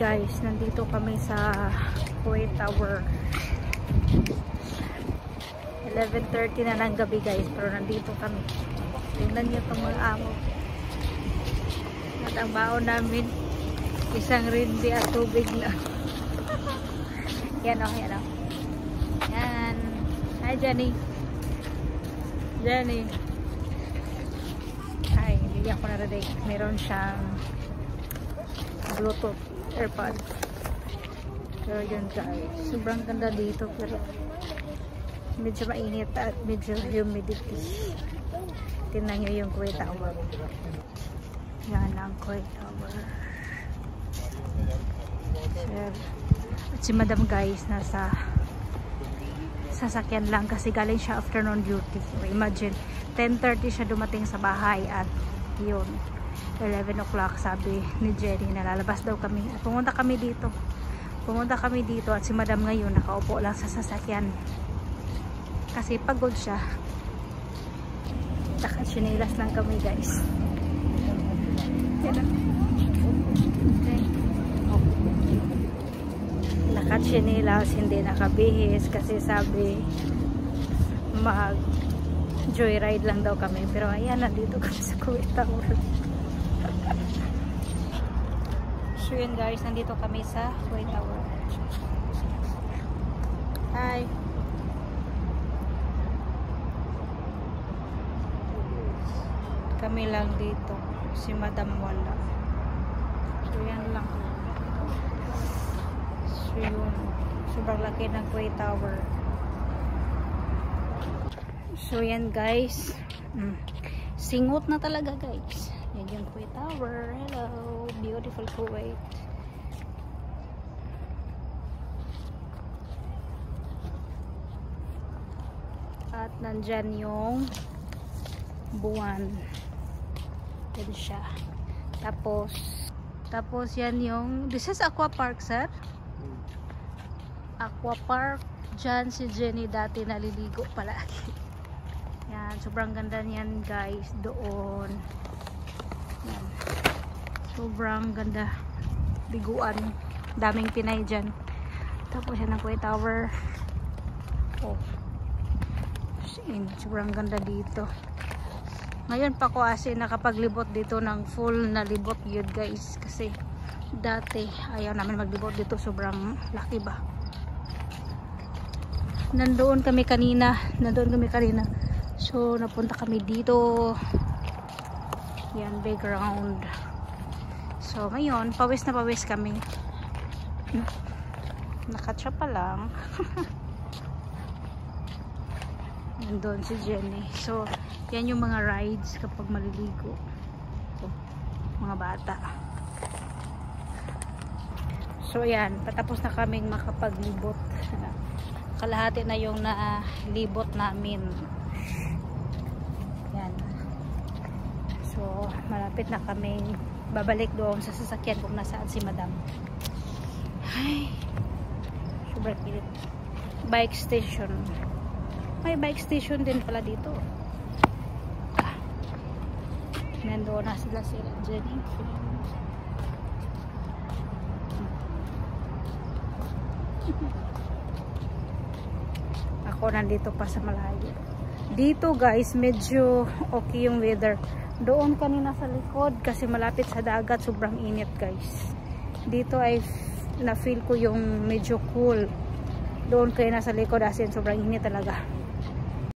Guys, nandito kami sa Kuwait Tower. 11:30 na ng gabi guys, pero nandito kami. Tingnan niyo itong mga amo. At ang baon namin, isang rindi at tubig na. Yan o, yan o. Yan. Hi Jenny. Jenny. Hi, bigyan ko na rin. Meron siyang Bluetooth AirPod. So yun guys, sobrang ganda dito pero medyo mainit at medyo humidity. Tingnan nyo yung Kuwait Tower. Yan ang Kuwait Tower. At si madam guys nasa sasakyan lang kasi galing siya afternoon duty. So, imagine 10:30 siya dumating sa bahay at yun 11 o'clock sabi ni Jenny na lalabas daw kami at pumunta kami dito at si madam ngayon nakaupo lang sa sasakyan kasi pagod siya. Naka-chinelas lang kami guys. Okay. Naka-chinelas, hindi nakabihis kasi sabi mag joyride lang daw kami, pero ayan, nandito kami sa Kuwait Tower. So yun guys, nandito kami sa Kuwait Tower. Hi. Kami lang dito, si madam wala. So yan lang. So yun, sobrang laki ng Kuwait Tower. So yan guys, singot na talaga guys. Yan yung Kuwait Tower. Hello, beautiful Kuwait. At nandyan yung buwan. Yan siya. Tapos yan yung, this is Aqua Park sir? Aqua Park. Dyan si Jenny dati naliligo palagi. Yan, sobrang ganda niyan guys, doon. Yan. Sobrang ganda. Biguan. Daming Pinay dyan. Tapos yan ang Kuwait Tower. Oh. Sobrang ganda dito. Ngayon pa ko kasi nakapaglibot dito ng full na libot yun guys. Kasi dati ayaw namin maglibot dito. Sobrang laki ba. Nandoon kami kanina. So, napunta kami dito. Yan, background. So, ngayon, pawis na pawis kami. Nakatsa pa lang. Nandoon si Jenny. So, yan yung mga rides kapag maliligo. So, mga bata. So, yan. Patapos na kaming makapaglibot. Kalahati na yung nalibot namin. Yan. So, malapit na kaming babalik doon sa sasakyan kung nasaan si madam. Ay, sobrang kilit. Bike station. May bike station din pala dito. Nandoon na sila Jenny. Ako nandito pa sa malayo. Dito guys, medyo okay yung weather. Doon kanina sa likod kasi malapit sa dagat, sobrang init guys. Dito ay na-feel ko yung medyo cool. Doon kayo nasa likod as in sobrang init talaga.